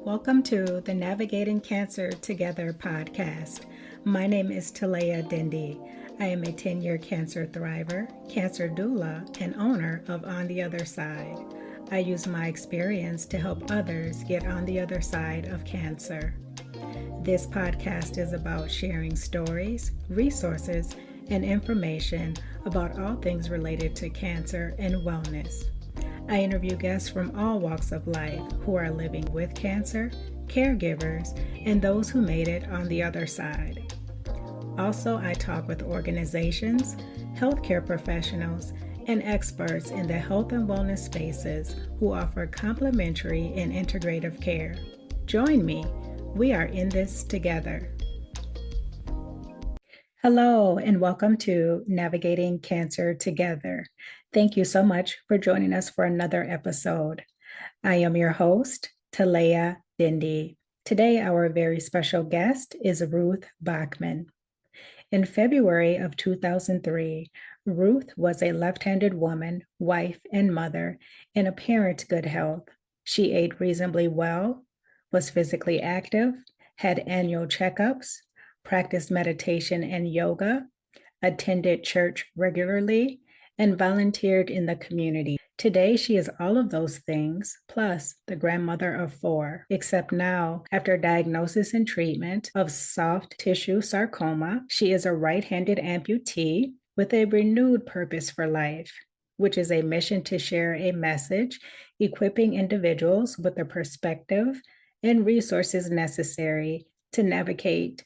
Welcome to the Navigating Cancer Together podcast. My name is Talea Dindy. I am a 10-year cancer thriver, cancer doula, and owner of On the Other Side. I use my experience to help others get on the other side of cancer. This podcast is about sharing stories, resources, and information about all things related to cancer and wellness. I interview guests from all walks of life who are living with cancer, caregivers, and those who made it on the other side. Also, I talk with organizations, healthcare professionals, and experts in the health and wellness spaces who offer complementary and integrative care. Join me. We are in this together. Hello, and welcome to Navigating Cancer Together. Thank you so much for joining us for another episode. I am your host, Talea Dindy. Today, our very special guest is Ruth Bachman. In February of 2003, Ruth was a left-handed woman, wife, and mother in apparent good health. She ate reasonably well, was physically active, had annual checkups, practiced meditation and yoga, attended church regularly, and volunteered in the community. Today, she is all of those things, plus the grandmother of 4, except now, after diagnosis and treatment of soft tissue sarcoma, she is a right-handed amputee with a renewed purpose for life, which is a mission to share a message, equipping individuals with the perspective and resources necessary to navigate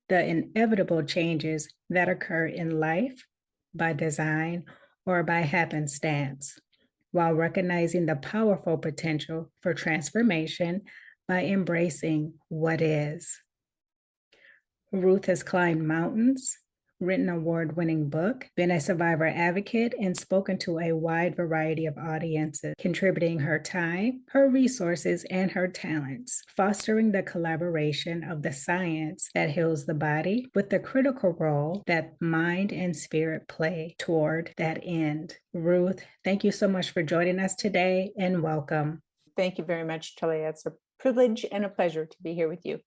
the inevitable changes that occur in life by design or by happenstance, while recognizing the powerful potential for transformation by embracing what is. Ruth has climbed mountains, written an award-winning book, been a survivor advocate, and spoken to a wide variety of audiences, contributing her time, her resources, and her talents, fostering the collaboration of the science that heals the body with the critical role that mind and spirit play toward that end. Ruth, thank you so much for joining us today, and welcome. Thank you very much, Talia. It's a privilege and a pleasure to be here with you.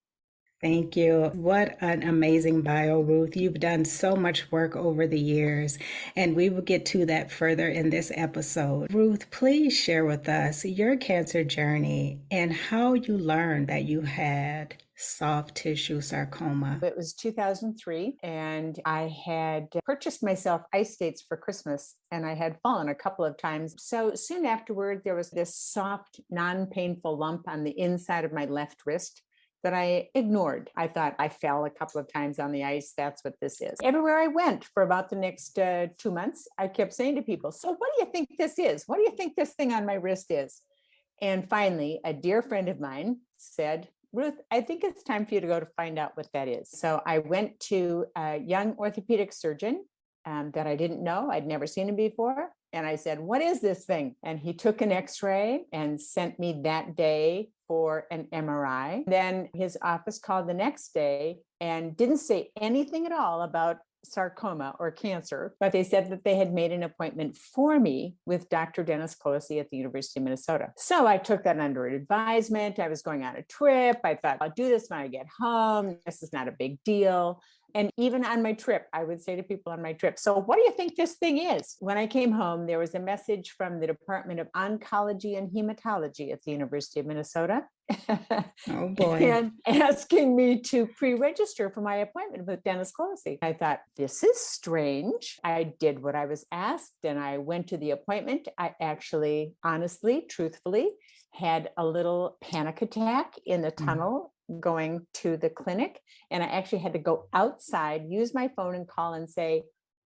Thank you. What an amazing bio, Ruth. You've done so much work over the years, and we will get to that further in this episode. Ruth, please share with us your cancer journey and how you learned that you had soft tissue sarcoma. It was 2003, and I had purchased myself ice skates for Christmas, and I had fallen a couple of times. So soon afterward, there was this soft, non-painful lump on the inside of my left wrist that I ignored. I thought I fell a couple of times on the ice. That's what this is. Everywhere I went for about the next 2 months, I kept saying to people, so what do you think this is? What do you think this thing on my wrist is? And finally, a dear friend of mine said, Ruth, I think it's time for you to go to find out what that is. So I went to a young orthopedic surgeon that I didn't know. I'd never seen him before. And I said, what is this thing? And he took an x-ray and sent me that day for an MRI. Then his office called the next day and didn't say anything at all about sarcoma or cancer, but they said that they had made an appointment for me with Dr. Dennis Closey at the University of Minnesota. So I took that under advisement. I was going on a trip. I thought, I'll do this when I get home. This is not a big deal. And even on my trip, I would say to people on my trip, so what do you think this thing is? When I came home, there was a message from the Department of Oncology and Hematology at the University of Minnesota. Oh boy. And asking me to pre-register for my appointment with Dennis Closey. I thought, this is strange. I did what I was asked and I went to the appointment. I actually, honestly, truthfully, had a little panic attack in the tunnel going to the clinic. And I actually had to go outside, use my phone and call and say,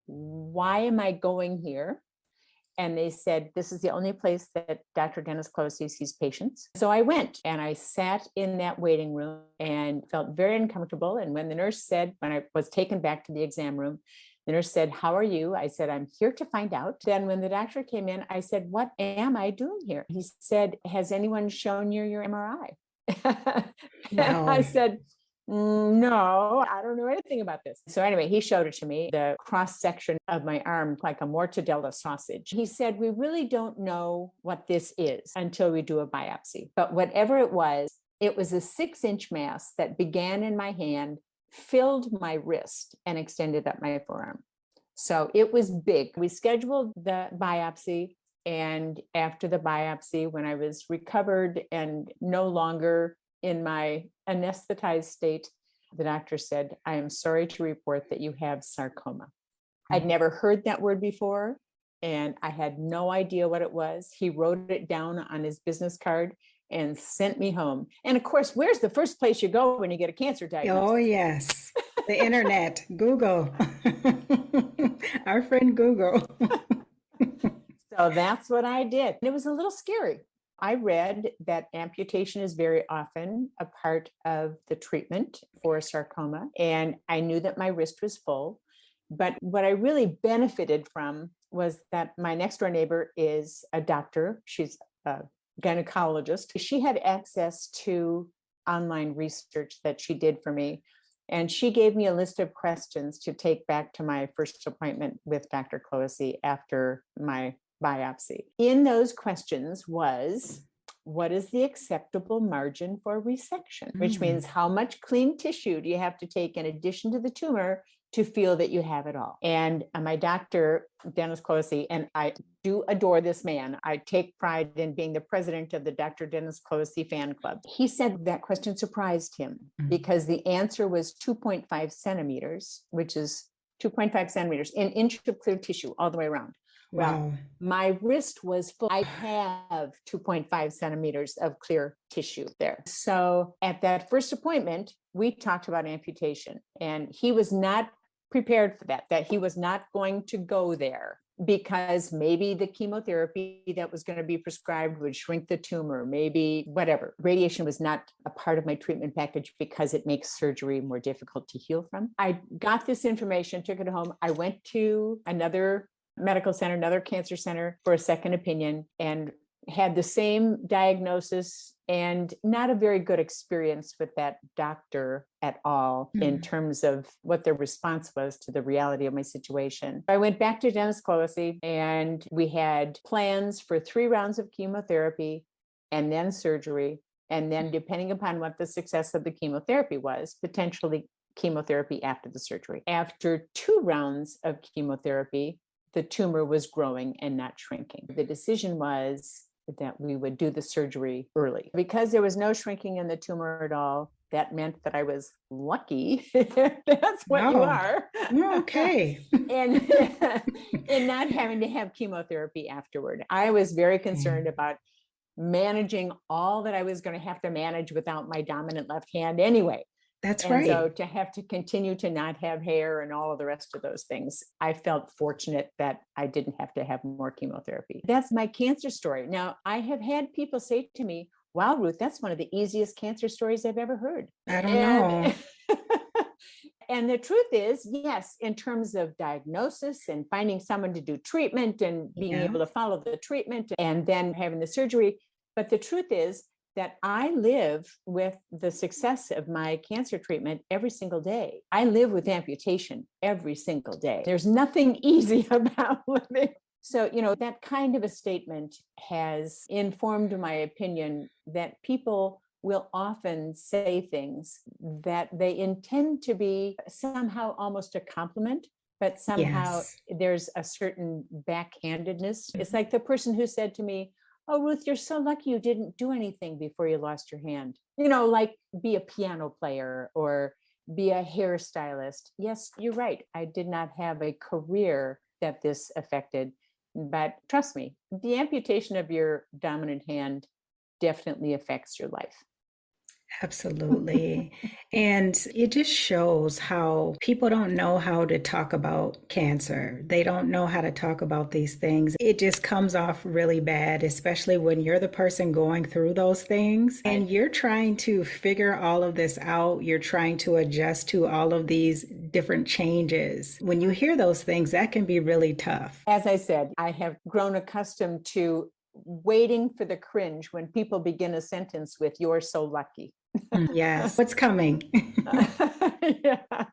why am I going here? And they said, this is the only place that Dr. Dennis Closey sees patients. So I went and I sat in that waiting room and felt very uncomfortable. And when the nurse said, when I was taken back to the exam room, the nurse said, how are you? I said, I'm here to find out. Then when the doctor came in, I said, what am I doing here? He said, has anyone shown you your MRI? Wow. I said, no, I don't know anything about this. So anyway, he showed it to me, the cross section of my arm, like a mortadella sausage. He said, we really don't know what this is until we do a biopsy. But whatever it was, It was a 6-inch mass that began in my hand, filled my wrist, and extended up my forearm. So it was big. We scheduled the biopsy. And after the biopsy, when I was recovered and no longer in my anesthetized state, the doctor said, "I am sorry to report that you have sarcoma." I'd never heard that word before, and I had no idea what it was. He wrote it down on his business card and sent me home. And of course, where's the first place you go when you get a cancer diagnosis? Oh, yes. The internet, Google. Our friend Google. So that's what I did. And it was a little scary. I read that amputation is very often a part of the treatment for sarcoma. And I knew that my wrist was full. But what I really benefited from was that my next door neighbor is a doctor. She's a gynecologist. She had access to online research that she did for me. And she gave me a list of questions to take back to my first appointment with Dr. Clohessy after my biopsy. In those questions was, what is the acceptable margin for resection? Which means how much clean tissue do you have to take in addition to the tumor to feel that you have it all? And my doctor, Dennis Clohessy, and I do adore this man. I take pride in being the president of the Dr. Dennis Clohessy fan club. He said that question surprised him because the answer was 2.5 centimeters, which is 2.5 centimeters, an inch of clear tissue all the way around. Wow. Well, my wrist was full. I have 2.5 centimeters of clear tissue there. So at that first appointment, we talked about amputation, and he was not prepared for that he was not going to go there because maybe the chemotherapy that was going to be prescribed would shrink the tumor, maybe whatever. Radiation was not a part of my treatment package because it makes surgery more difficult to heal from. I got this information, took it home. I went to another medical center, another cancer center for a second opinion, and had the same diagnosis and not a very good experience with that doctor at all in terms of what their response was to the reality of my situation. I went back to Dennis Clohessy, and we had plans for 3 rounds of chemotherapy and then surgery. And then depending upon what the success of the chemotherapy was, potentially chemotherapy after the surgery. After 2 rounds of chemotherapy, the tumor was growing and not shrinking. The decision was that we would do the surgery early. Because there was no shrinking in the tumor at all, that meant that I was lucky. That's what you are. Okay. and not having to have chemotherapy afterward. I was very concerned about managing all that I was going to have to manage without my dominant left hand anyway. That's and right. So to have to continue to not have hair and all of the rest of those things, I felt fortunate that I didn't have to have more chemotherapy. That's my cancer story. Now, I have had people say to me, "Wow, Ruth, that's one of the easiest cancer stories I've ever heard." I don't know. And the truth is, yes, in terms of diagnosis and finding someone to do treatment and being able to follow the treatment and then having the surgery. But the truth is that I live with the success of my cancer treatment every single day. I live with amputation every single day. There's nothing easy about living. So, that kind of a statement has informed my opinion that people will often say things that they intend to be somehow almost a compliment, but somehow there's a certain backhandedness. It's like the person who said to me, "Oh, Ruth, you're so lucky you didn't do anything before you lost your hand." Like be a piano player or be a hairstylist. Yes, you're right. I did not have a career that this affected. But trust me, the amputation of your dominant hand definitely affects your life. Absolutely. And it just shows how people don't know how to talk about cancer. They don't know how to talk about these things. It just comes off really bad, especially when you're the person going through those things and you're trying to figure all of this out. You're trying to adjust to all of these different changes. When you hear those things, that can be really tough. As I said, I have grown accustomed to waiting for the cringe when people begin a sentence with "you're so lucky." Yes. What's coming? Yeah.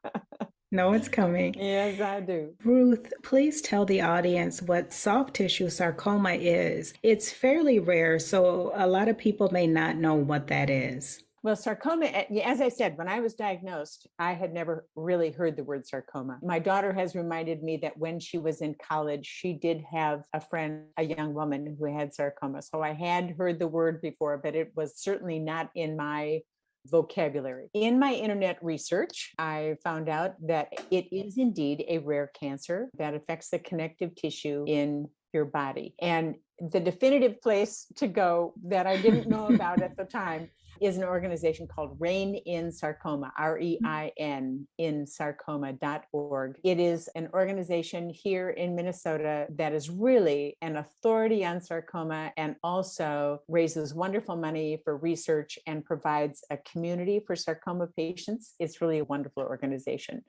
No, it's coming. Yes, I do. Ruth, please tell the audience what soft tissue sarcoma is. It's fairly rare, so a lot of people may not know what that is. Well, sarcoma, as I said, when I was diagnosed, I had never really heard the word sarcoma. My daughter has reminded me that when she was in college, she did have a friend, a young woman who had sarcoma. So I had heard the word before, but it was certainly not in my vocabulary. In my internet research, I found out that it is indeed a rare cancer that affects the connective tissue in your body. And the definitive place to go that I didn't know about at the time is an organization called Rein in Sarcoma, REIN in sarcoma.org. It is an organization here in Minnesota that is really an authority on sarcoma and also raises wonderful money for research and provides a community for sarcoma patients. It's really a wonderful organization.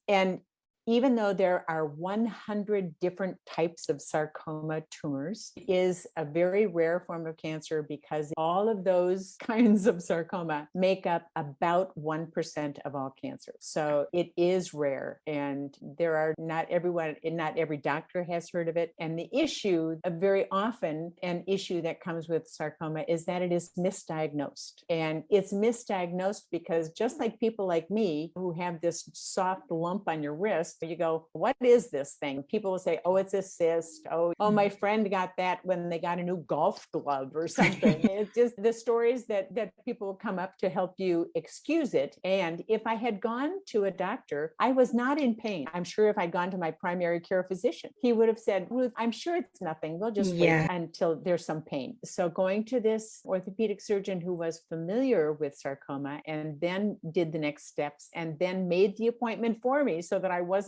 And even though there are 100 different types of sarcoma tumors, it is a very rare form of cancer because all of those kinds of sarcoma make up about 1% of all cancer. So it is rare, and there are not every doctor has heard of it. And the issue, very often an issue that comes with sarcoma is that it is misdiagnosed. And it's misdiagnosed because just like people like me who have this soft lump on your wrist, you go, what is this thing? People will say, oh, it's a cyst. Oh, my friend got that when they got a new golf glove or something. It's just the stories that people come up to help you excuse it. And if I had gone to a doctor, I was not in pain. I'm sure if I'd gone to my primary care physician, he would have said, Ruth, I'm sure it's nothing. We'll just wait until there's some pain. So going to this orthopedic surgeon who was familiar with sarcoma and then did the next steps and then made the appointment for me so that I wasn't,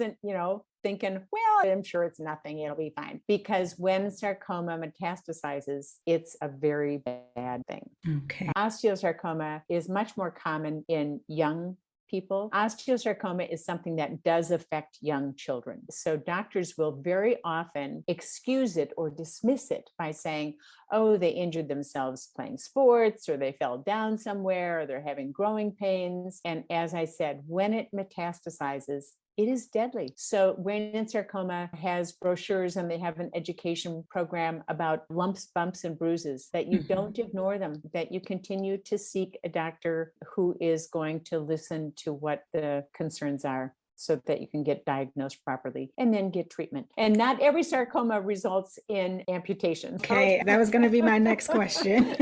thinking, well, I'm sure it's nothing, it'll be fine. Because when sarcoma metastasizes, it's a very bad thing. Okay. Osteosarcoma is much more common in young people. Osteosarcoma is something that does affect young children. So doctors will very often excuse it or dismiss it by saying, oh, they injured themselves playing sports, or they fell down somewhere, or they're having growing pains. And as I said, when it metastasizes, it is deadly. So Rein in Sarcoma has brochures and they have an education program about lumps, bumps, and bruises, that you don't ignore them, that you continue to seek a doctor who is going to listen to what the concerns are, so that you can get diagnosed properly and then get treatment. And not every sarcoma results in amputation. Okay, that was going to be my next question.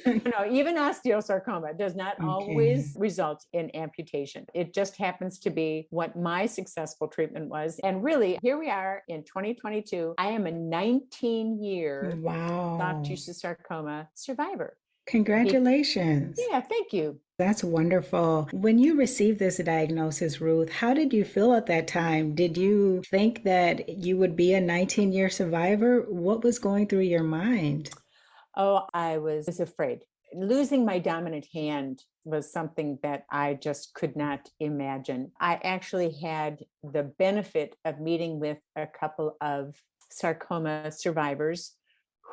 No, even osteosarcoma does not always result in amputation. It just happens to be what my successful treatment was. And really, here we are in 2022. I am a 19-year soft tissue sarcoma survivor. Congratulations. Yeah, thank you. That's wonderful. When you received this diagnosis, Ruth, how did you feel at that time? Did you think that you would be a 19-year survivor? What was going through your mind? Oh, I was afraid. Losing my dominant hand was something that I just could not imagine. I actually had the benefit of meeting with a couple of sarcoma survivors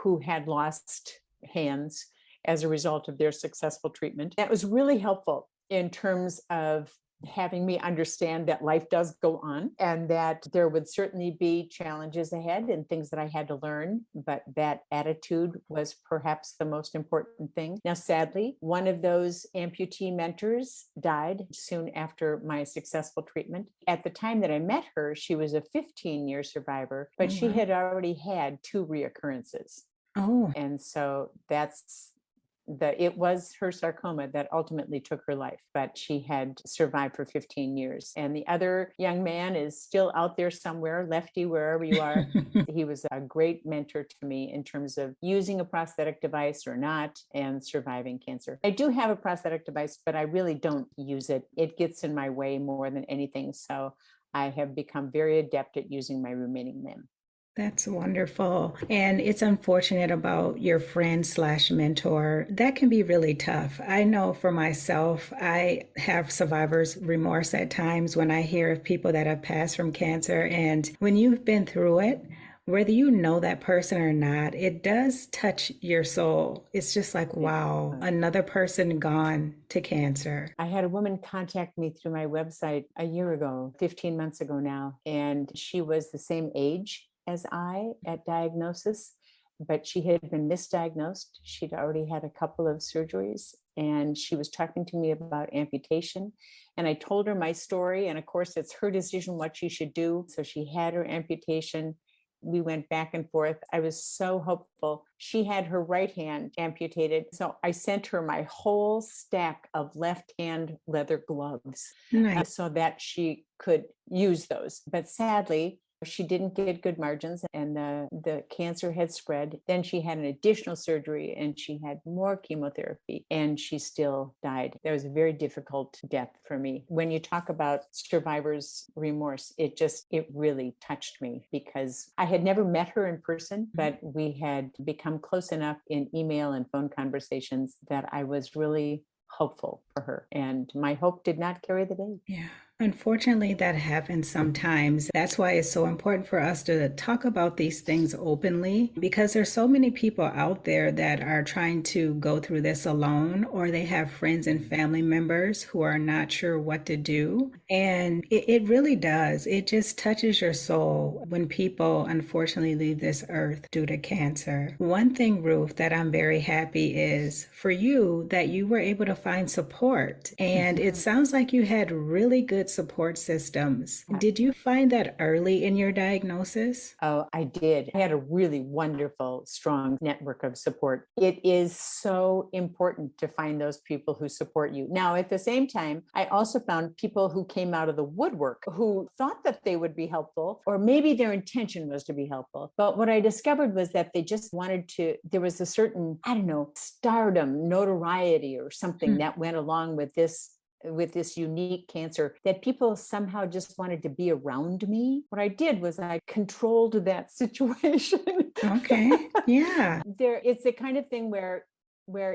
who had lost hands as a result of their successful treatment. That was really helpful in terms of having me understand that life does go on and that there would certainly be challenges ahead and things that I had to learn, but that attitude was perhaps the most important thing. Now, sadly, one of those amputee mentors died soon after my successful treatment. At the time that I met her, she was a 15-year survivor, but she had already had 2 reoccurrences. Oh. And so it was her sarcoma that ultimately took her life, but she had survived for 15 years. And the other young man is still out there somewhere, Lefty, wherever you are. He was a great mentor to me in terms of using a prosthetic device or not and surviving cancer. I do have a prosthetic device, but I really don't use it. It gets in my way more than anything. So I have become very adept at using my remaining limb. That's wonderful. And it's unfortunate about your friend slash mentor. That can be really tough. I know for myself, I have survivor's remorse at times when I hear of people that have passed from cancer. And when you've been through it, whether you know that person or not, it does touch your soul. It's just like, wow, another person gone to cancer. I had a woman contact me through my website a year ago, 15 months ago now, and she was the same age as I at diagnosis, but she had been misdiagnosed. She'd already had a couple of surgeries and she was talking to me about amputation. And I told her my story. And of course, it's her decision what she should do. So she had her amputation. We went back and forth. I was so hopeful. She had her right hand amputated. So I sent her my whole stack of left hand leather gloves Nice. so that she could use those. But sadly, she didn't get good margins and the cancer had spread. Then she had an additional surgery and she had more chemotherapy and she still died. That was a very difficult death for me. When you talk about survivor's remorse, it really touched me because I had never met her in person, but we had become close enough in email and phone conversations that I was really hopeful for her. And my hope did not carry the day. Yeah. Unfortunately, that happens sometimes. That's why it's so important for us to talk about these things openly because there's so many people out there that are trying to go through this alone, or they have friends and family members who are not sure what to do. And it really does. It just touches your soul when people unfortunately leave this earth due to cancer. One thing, Ruth, that I'm very happy is for you that you were able to find support. And it sounds like you had really good support systems. Did you find that early in your diagnosis? Oh, I did. I had a really wonderful, strong network of support. It is so important to find those people who support you. Now, at the same time, I also found people who came out of the woodwork who thought that they would be helpful, or maybe their intention was to be helpful. But what I discovered was that they just wanted to, there was a certain, I don't know, stardom, notoriety, or something that went along with this unique cancer that people somehow just wanted to be around me. What I did was I controlled that situation. Okay. Yeah. It's the kind of thing where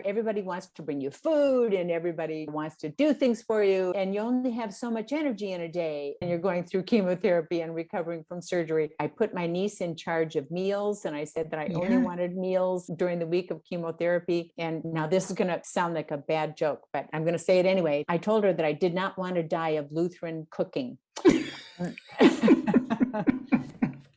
everybody wants to bring you food and everybody wants to do things for you, and you only have so much energy in a day, and you're going through chemotherapy and recovering from surgery. I put my niece in charge of meals, and I said that I only wanted meals during the week of chemotherapy. And now this is going to sound like a bad joke, but I'm going to say it anyway. I told her that I did not want to die of Lutheran cooking.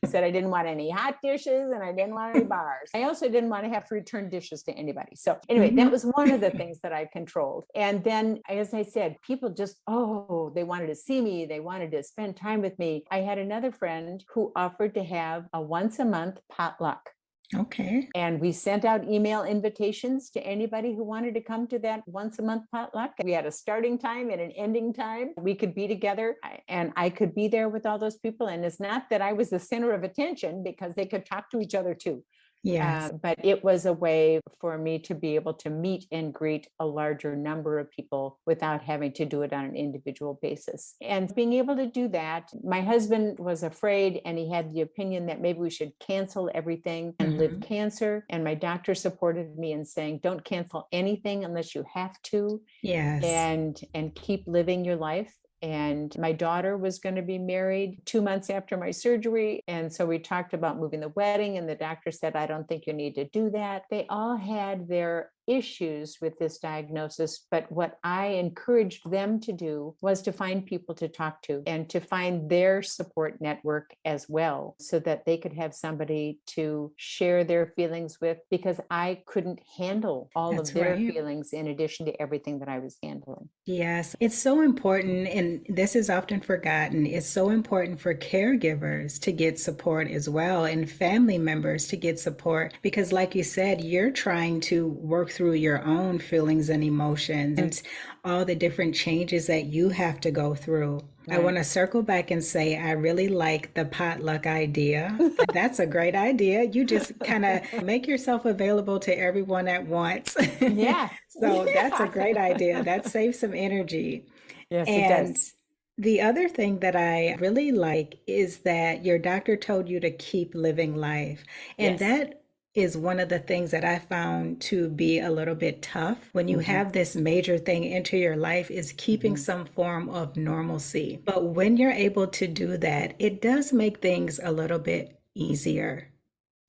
I said I didn't want any hot dishes and I didn't want any bars. I also didn't want to have to return dishes to anybody. So anyway, that was one of the things that I controlled. And then, as I said, people just, they wanted to see me. They wanted to spend time with me. I had another friend who offered to have a once a month potluck. Okay. And we sent out email invitations to anybody who wanted to come to that once a month potluck. We had a starting time and an ending time. We could be together and I could be there with all those people. And it's not that I was the center of attention because they could talk to each other too. Yes. But it was a way for me to be able to meet and greet a larger number of people without having to do it on an individual basis. And being able to do that, my husband was afraid and he had the opinion that maybe we should cancel everything and live cancer. And my doctor supported me in saying, don't cancel anything unless you have to. Yes. And keep living your life. And my daughter was going to be married 2 months after my surgery. And so we talked about moving the wedding, and the doctor said, I don't think you need to do that. They all had their issues with this diagnosis, but what I encouraged them to do was to find people to talk to and to find their support network as well, so that they could have somebody to share their feelings with, because I couldn't handle all of their feelings in addition to everything that I was handling. Yes, it's so important, and this is often forgotten. It's so important for caregivers to get support as well, and family members to get support, because like you said, you're trying to work through your own feelings and emotions and all the different changes that you have to go through. I want to circle back and say I really like the potluck idea. That's a great idea. You just kind of make yourself available to everyone at once. Yeah. So that's a great idea. That saves some energy. Yes, And it does. the other thing that I really like is that your doctor told you to keep living life. And that is one of the things that I found to be a little bit tough when you have this major thing into your life, is keeping some form of normalcy. But when you're able to do that, it does make things a little bit easier.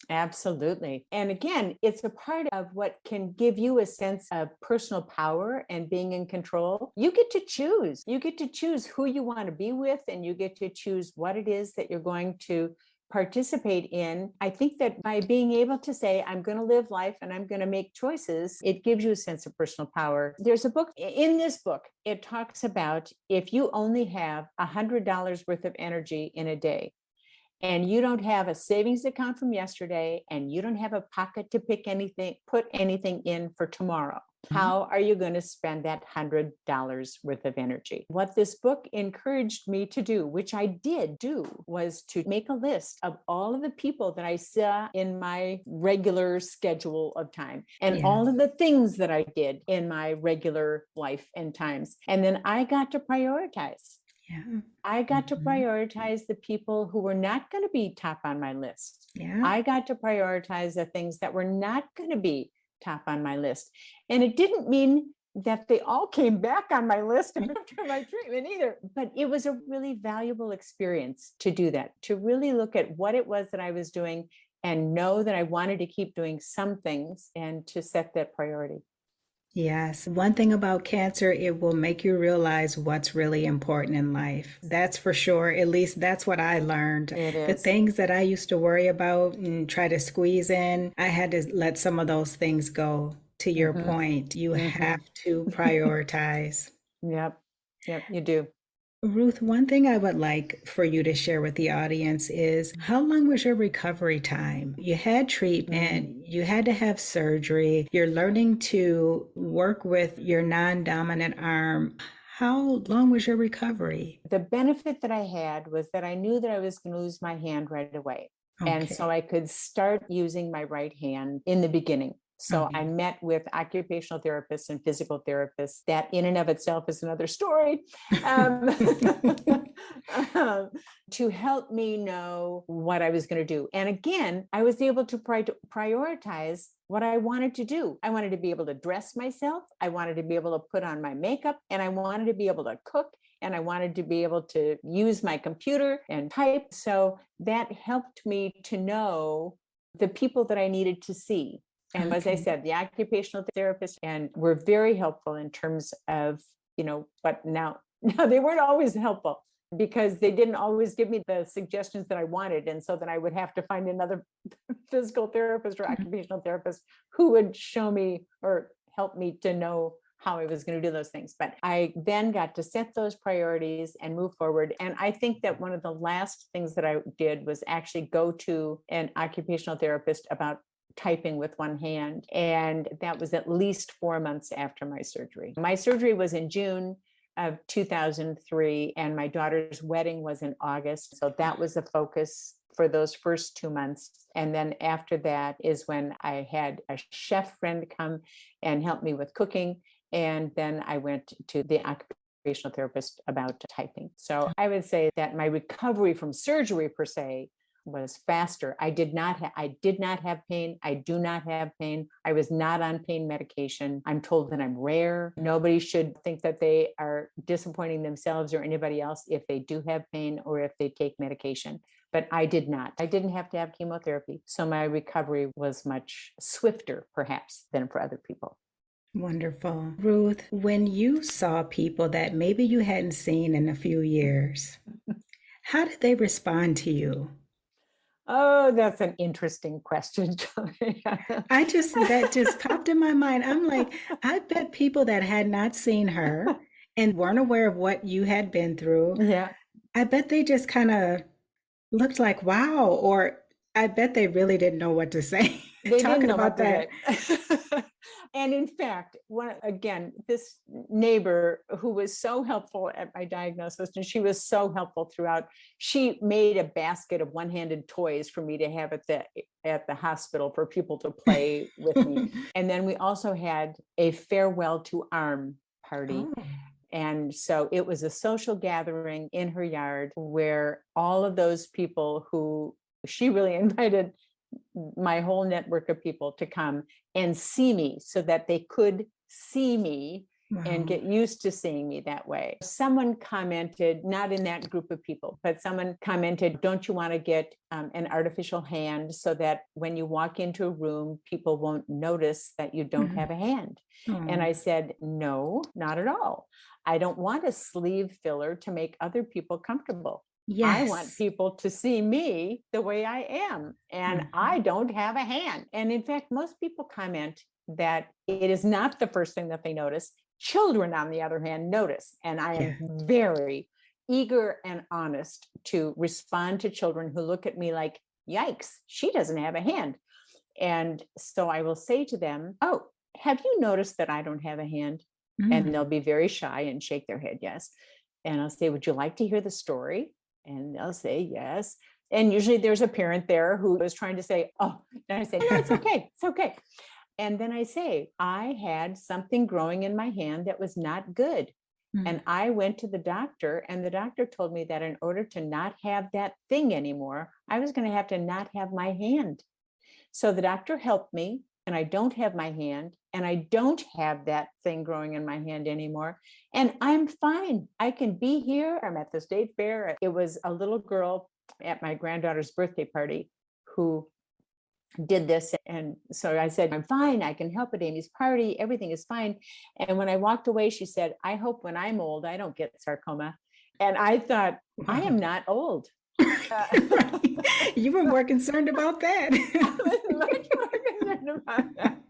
Absolutely. And again, it's a part of what can give you a sense of personal power and being in control. You get to choose. You get to choose who you want to be with, and you get to choose what it is that you're going to participate in. I think that by being able to say, I'm going to live life and I'm going to make choices, it gives you a sense of personal power. There's a book, in this book, it talks about if you only have $100 worth of energy in a day, and you don't have a savings account from yesterday, and you don't have a pocket to put anything in for tomorrow, how are you going to spend that $100 worth of energy? What this book encouraged me to do, which I did do, was to make a list of all of the people that I saw in my regular schedule of time, and all of the things that I did in my regular life and times. And then I got to prioritize. Yeah. I got to prioritize the people who were not going to be top on my list. Yeah. I got to prioritize the things that were not going to be top on my list. And it didn't mean that they all came back on my list after my treatment either, but it was a really valuable experience to do that, to really look at what it was that I was doing and know that I wanted to keep doing some things and to set that priority. Yes. One thing about cancer, it will make you realize what's really important in life. That's for sure. At least that's what I learned. It The is. things that I used to worry about and try to squeeze in, I had to let some of those things go. To your Mhm. point, you Mhm. have to prioritize. Yep. Yep, you do. Ruth, one thing I would like for you to share with the audience is how long was your recovery time? You had treatment, you had to have surgery, you're learning to work with your non-dominant arm. How long was your recovery? The benefit that I had was that I knew that I was going to lose my hand right away. And Okay. so I could start using my right hand in the beginning. So I Okay. met with occupational therapists and physical therapists. That in and of itself is another story. Um, um, to help me know what I was going to do. And again, I was able to prioritize what I wanted to do. I wanted to be able to dress myself. I wanted to be able to put on my makeup, and I wanted to be able to cook, and I wanted to be able to use my computer and type. So that helped me to know the people that I needed to see. And as I Okay. said, the occupational therapists and were very helpful in terms of, but now they weren't always helpful because they didn't always give me the suggestions that I wanted. And so then I would have to find another physical therapist or occupational therapist who would show me or help me to know how I was going to do those things. But I then got to set those priorities and move forward. And I think that one of the last things that I did was actually go to an occupational therapist about typing with one hand. And that was at least 4 months after my surgery. My surgery was in June of 2003, and my daughter's wedding was in August. So that was the focus for those first 2 months. And then after that is when I had a chef friend come and help me with cooking. And then I went to the occupational therapist about typing. So I would say that my recovery from surgery per se was faster. I did not have pain. I do not have pain. I was not on pain medication. I'm told that I'm rare. Nobody should think that they are disappointing themselves or anybody else if they do have pain or if they take medication. But I did not. I didn't have to have chemotherapy. So my recovery was much swifter, perhaps, than for other people. Wonderful. Ruth, when you saw people that maybe you hadn't seen in a few years, how did they respond to you? Oh, that's an interesting question. That just popped in my mind. I'm like, I bet people that had not seen her and weren't aware of what you had been through, Yeah. I bet they just kind of looked like, wow, or I bet they really didn't know what to say. They didn't Talking know what about to that. say. And in fact, this neighbor who was so helpful at my diagnosis, and she was so helpful throughout, she made a basket of one-handed toys for me to have at the hospital for people to play with me. And then we also had a farewell to arm party. Oh, And so it was a social gathering in her yard where all of those people who she really invited my whole network of people to come and see me so that they could see me and wow. get used to seeing me that way. Someone commented, not in that group of people, but someone commented, don't you want to get an artificial hand so that when you walk into a room, people won't notice that you don't have a hand? And Oh, I said, no, not at all. I don't want a sleeve filler to make other people comfortable. I want Yes. people to see me the way I am, and I Mhm. don't have a hand. And in fact, most people comment that it is not the first thing that they notice. Children, on the other hand, notice. And I am Yeah. very eager and honest to respond to children who look at me like, yikes, she doesn't have a hand. And so I will say to them, oh, have you noticed that I don't have a hand? And they'll Mm. be very shy and shake their head, yes. And I'll say, would you like to hear the story? And they'll say, yes. And usually there's a parent there who is trying to say, oh, and I say, no, it's okay. It's okay. And then I say, I had something growing in my hand that was not good. And Mm. I went to the doctor, and the doctor told me that in order to not have that thing anymore, I was going to have to not have my hand. So the doctor helped me, and I don't have my hand, and I don't have that thing growing in my hand anymore. And I'm fine. I can be here. I'm at the state fair. It was a little girl at my granddaughter's birthday party who did this. And so I said, I'm fine. I can help at Amy's party. Everything is fine. And when I walked away, she said, I hope when I'm old, I don't get sarcoma. And I thought, I am Wow. not old. Right. You were more concerned about that. I was much more concerned about that.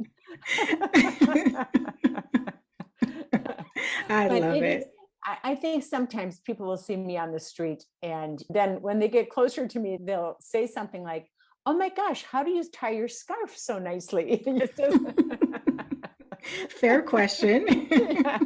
I But love it is, it. I think sometimes people will see me on the street, and then when they get closer to me, they'll say something like, oh my gosh, how do you tie your scarf so nicely? It just Fair question. yeah.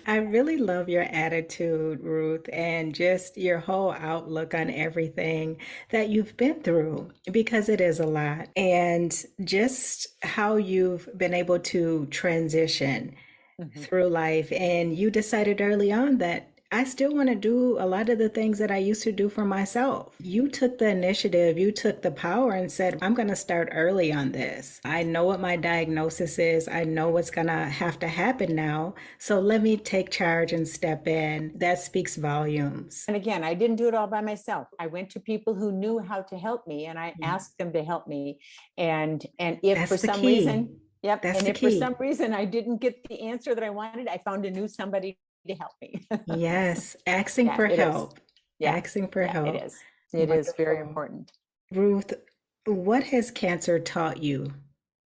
I really love your attitude, Ruth, and just your whole outlook on everything that you've been through, because it is a lot. And just how you've been able to transition Mhm. through life. And you decided early on that I still want to do a lot of the things that I used to do for myself. You took the initiative, you took the power and said, I'm going to start early on this. I know what my diagnosis is, I know what's going to have to happen now. So let me take charge and step in. That speaks volumes. And again, I didn't do it all by myself. I went to people who knew how to help me, and I Yeah. asked them to help me. And if for That's the some key. reason, yep, That's and the if for some key. reason I didn't get the answer that I wanted, I found a new somebody to help me. Yes, asking Yeah, for it is. help. Yeah, Asking for yeah, it help. is. It is very Wonderful. important. Ruth, what has cancer taught you?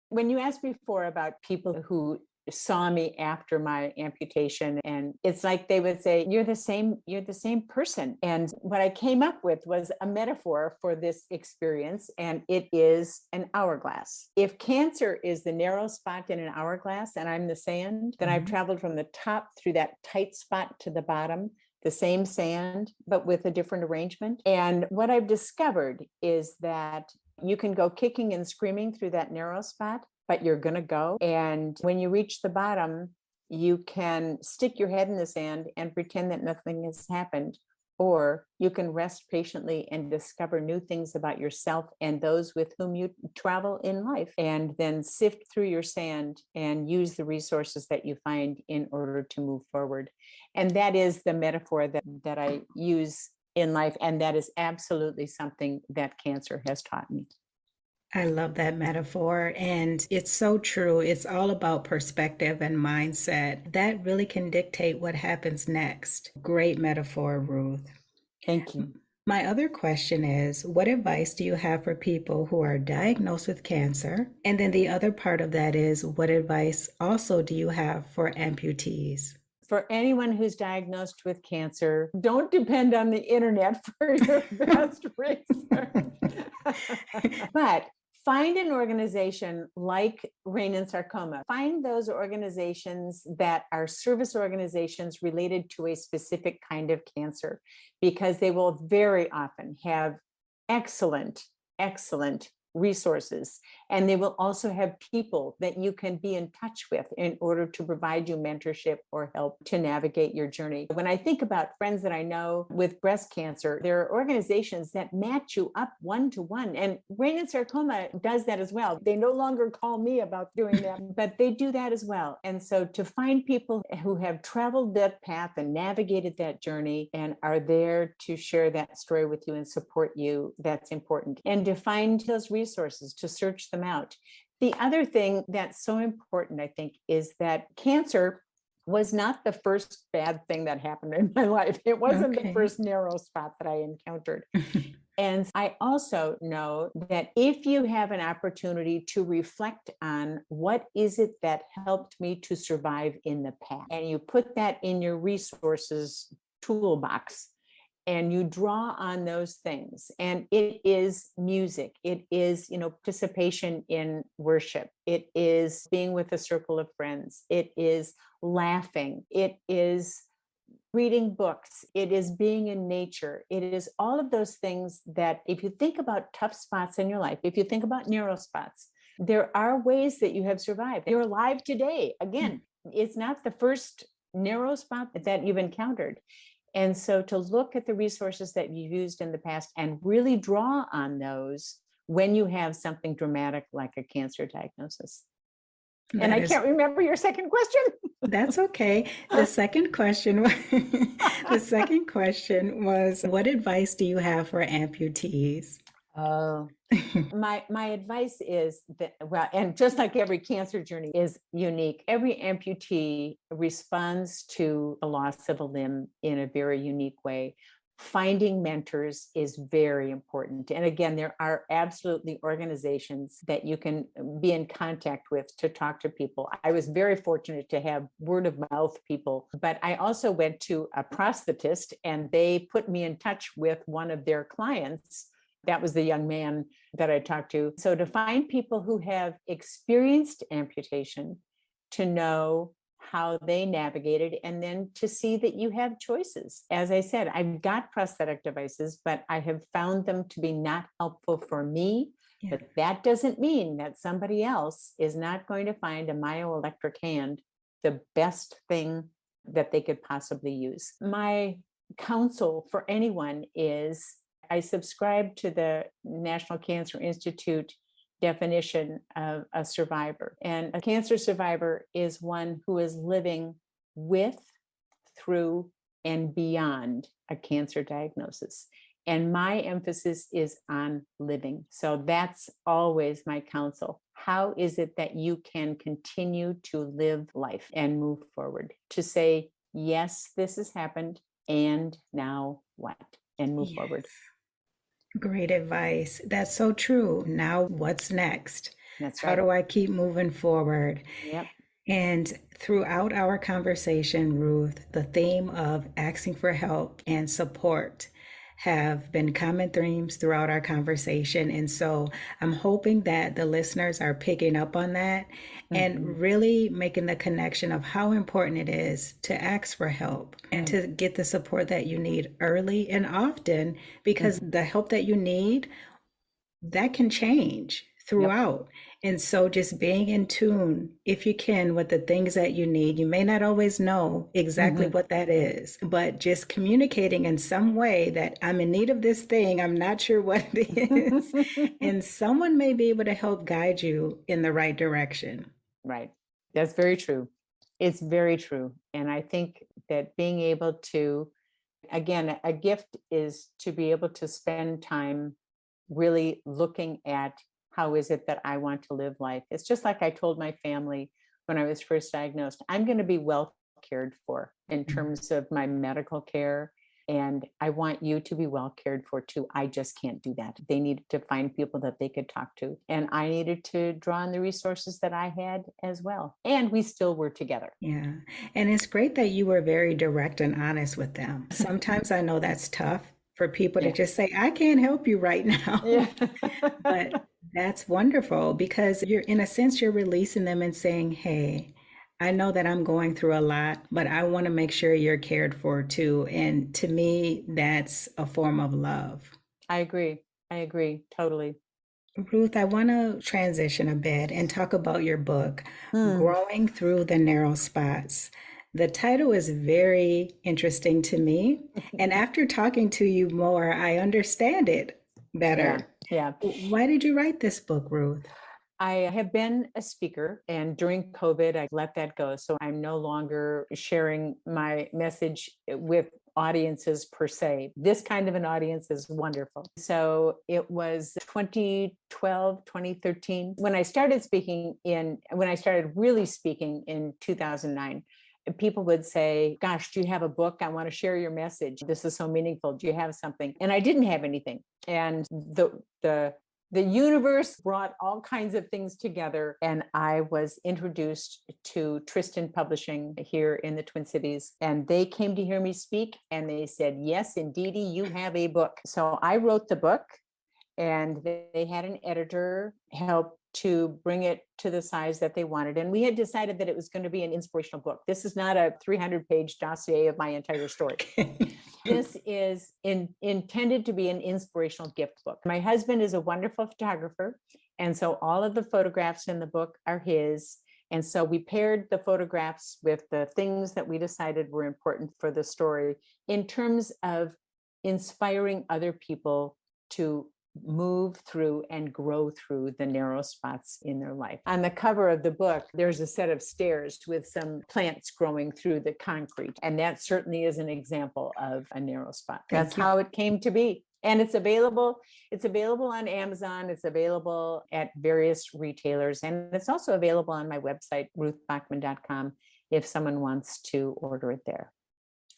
When you asked before about people who saw me after my amputation, and it's like they would say, you're the same person. And what I came up with was a metaphor for this experience, and it is an hourglass. If cancer is the narrow spot in an hourglass and I'm the sand, then I've Mhm. traveled from the top through that tight spot to the bottom, the same sand, but with a different arrangement. And what I've discovered is that you can go kicking and screaming through that narrow spot, but you're going to go. And when you reach the bottom, you can stick your head in the sand and pretend that nothing has happened. Or you can rest patiently and discover new things about yourself and those with whom you travel in life, and then sift through your sand and use the resources that you find in order to move forward. And that is the metaphor that I use in life. And that is absolutely something that cancer has taught me. I love that metaphor. And it's so true. It's all about perspective and mindset. That really can dictate what happens next. Great metaphor, Ruth. Thank you. My other question is, what advice do you have for people who are diagnosed with cancer? And then the other part of that is, what advice also do you have for amputees? For anyone who's diagnosed with cancer, don't depend on the internet for your best research. But find an organization like Rain and Sarcoma. Find those organizations that are service organizations related to a specific kind of cancer, because they will very often have excellent, excellent resources. And they will also have people that you can be in touch with in order to provide you mentorship or help to navigate your journey. When I think about friends that I know with breast cancer, there are organizations that match you up one to one. And Rain and Sarcoma does that as well. They no longer call me about doing that, but they do that as well. And so to find people who have traveled that path and navigated that journey and are there to share that story with you and support you, that's important. And to find those resources, to search them out. The other thing that's so important, I think, is that cancer was not the first bad thing that happened in my life. It wasn't the Okay. first narrow spot that I encountered. And I also know that if you have an opportunity to reflect on what is it that helped me to survive in the past, and you put that in your resources toolbox, and you draw on those things, and it is music, it is, participation in worship, it is being with a circle of friends, it is laughing, it is reading books, it is being in nature, it is all of those things that if you think about tough spots in your life, if you think about narrow spots, there are ways that you have survived. You're alive today. Again, it's not the first narrow spot that you've encountered. And so to look at the resources that you used in the past and really draw on those when you have something dramatic like a cancer diagnosis. And That I is can't remember your second question. That's okay. The second question the second question was, what advice do you have for amputees? Oh, my advice is that, well, and just like every cancer journey is unique, every amputee responds to the loss of a limb in a very unique way. Finding mentors is very important. And again, there are absolutely organizations that you can be in contact with to talk to people. I was very fortunate to have word of mouth people, but I also went to a prosthetist and they put me in touch with one of their clients. That was the young man that I talked to. So to find people who have experienced amputation, to know how they navigated, and then to see that you have choices. As I said, I've got prosthetic devices, but I have found them to be not helpful for me. Yeah. But that doesn't mean that somebody else is not going to find a myoelectric hand the best thing that they could possibly use. My counsel for anyone is I subscribe to the National Cancer Institute definition of a survivor. And a cancer survivor is one who is living with, through, and beyond a cancer diagnosis. And my emphasis is on living. So that's always my counsel. How is it that you can continue to live life and move forward? To say, yes, this has happened, and now what? And move forward. Yes. Great advice. That's so true. Now, what's next? That's How right. do I keep moving forward? Yep. And throughout our conversation, Ruth, the theme of asking for help and support have been common themes throughout our conversation. And so I'm hoping that the listeners are picking up on that and really making the connection of how important it is to ask for help and to get the support that you need early and often, because the help that you need, that can change Yep. throughout. And so just being in tune, if you can, with the things that you need. You may not always know exactly what that is, but just communicating in some way that I'm in need of this thing, I'm not sure what it is. And someone may be able to help guide you in the right direction. Right. That's very true. It's very true. And I think that being able to, again, a gift is to be able to spend time really looking at how is it that I want to live life. It's just like I told my family when I was first diagnosed, I'm going to be well cared for in terms of my medical care. And I want you to be well cared for too. I just can't do that. They needed to find people that they could talk to. And I needed to draw on the resources that I had as well. And we still were together. Yeah. And it's great that you were very direct and honest with them. Sometimes I know that's tough for people to Yeah. just say, I can't help you right now. Yeah. But that's wonderful because you're, in a sense, you're releasing them and saying, hey, I know that I'm going through a lot, but I want to make sure you're cared for too. And to me, that's a form of love. I agree. I agree totally. Ruth, I want to transition a bit and talk about your book, Growing Through the Narrow Spots. The title is very interesting to me. And after talking to you more, I understand it Yeah. better. Yeah. Why did you write this book, Ruth? I have been a speaker, and during COVID, I let that go. So I'm no longer sharing my message with audiences per se. This kind of an audience is wonderful. So it was 2012, 2013 when I started really speaking in 2009. people would say, gosh, do you have a book? I want to share your message. This is so meaningful. Do you have something? And I didn't have anything. And the universe brought all kinds of things together, and I was introduced to Tristan Publishing here in the Twin Cities, and they came to hear me speak, and they said, yes, indeedy, you have a book. So I wrote the book, and they had an editor help to bring it to the size that they wanted. And we had decided that it was going to be an inspirational book. This is not a 300-page dossier of my entire story. This is intended to be an inspirational gift book. My husband is a wonderful photographer, and so all of the photographs in the book are his. And so we paired the photographs with the things that we decided were important for the story in terms of inspiring other people to move through and grow through the narrow spots in their life. On the cover of the book, there's a set of stairs with some plants growing through the concrete. And that certainly is an example of a narrow spot. That's how it came to be. And it's available. It's available on Amazon. It's available at various retailers. And it's also available on my website, ruthbachman.com, if someone wants to order it there.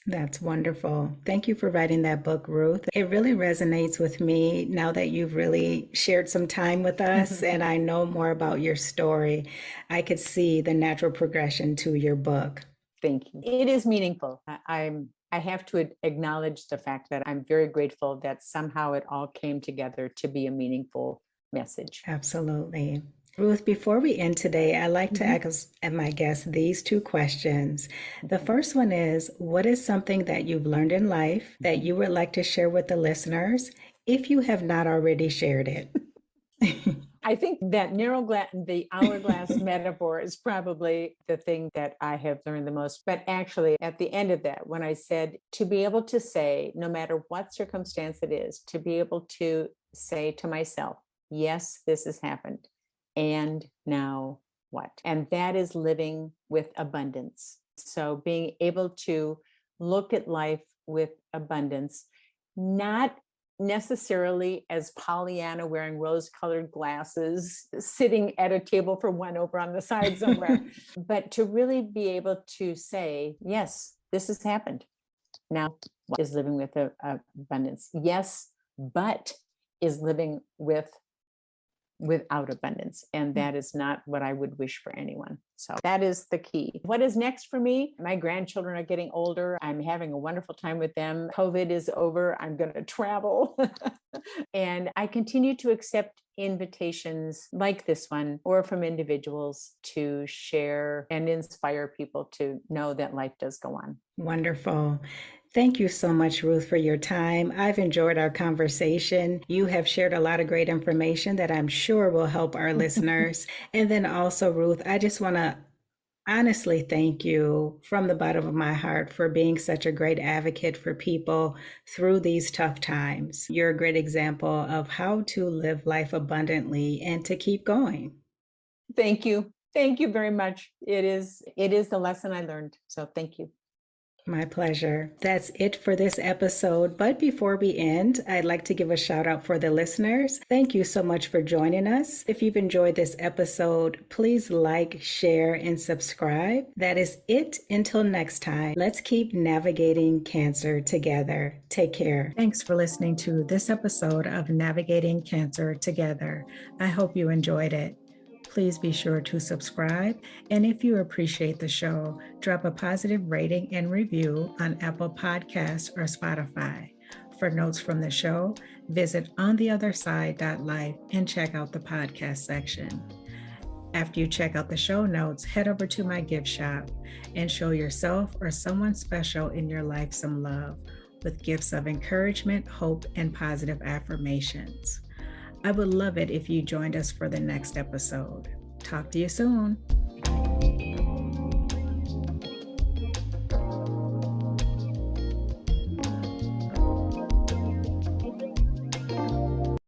That's wonderful. Thank you for writing that book, Ruth. It really resonates with me now that you've really shared some time with us and I know more about your story. I could see the natural progression to your book. Thank you. It is meaningful. I have to acknowledge the fact that I'm very grateful that somehow it all came together to be a meaningful message. Absolutely. Ruth, before we end today, I'd like to ask my guests these two questions. The first one is, what is something that you've learned in life that you would like to share with the listeners if you have not already shared it? I think that the hourglass metaphor is probably the thing that I have learned the most. But actually, at the end of that, when I said to be able to say, no matter what circumstance it is, to be able to say to myself, yes, this has happened. And now what? And that is living with abundance. So being able to look at life with abundance, not necessarily as Pollyanna wearing rose-colored glasses, sitting at a table for one over on the side somewhere, but to really be able to say, yes, this has happened. Now what is living with abundance? Yes, but is living without abundance. And that is not what I would wish for anyone. So that is the key. What is next for me? My grandchildren are getting older. I'm having a wonderful time with them. COVID is over. I'm going to travel. And I continue to accept invitations like this one or from individuals to share and inspire people to know that life does go on. Wonderful. Thank you so much, Ruth, for your time. I've enjoyed our conversation. You have shared a lot of great information that I'm sure will help our listeners. And then also, Ruth, I just want to honestly thank you from the bottom of my heart for being such a great advocate for people through these tough times. You're a great example of how to live life abundantly and to keep going. Thank you. Thank you very much. It is the lesson I learned. So thank you. My pleasure. That's it for this episode. But before we end, I'd like to give a shout out for the listeners. Thank you so much for joining us. If you've enjoyed this episode, please like, share, and subscribe. That is it until next time. Let's keep navigating cancer together. Take care. Thanks for listening to this episode of Navigating Cancer Together. I hope you enjoyed it. Please be sure to subscribe. And if you appreciate the show, drop a positive rating and review on Apple Podcasts or Spotify. For notes from the show, visit ontheotherside.life and check out the podcast section. After you check out the show notes, head over to my gift shop and show yourself or someone special in your life some love with gifts of encouragement, hope, and positive affirmations. I would love it if you joined us for the next episode. Talk to you soon.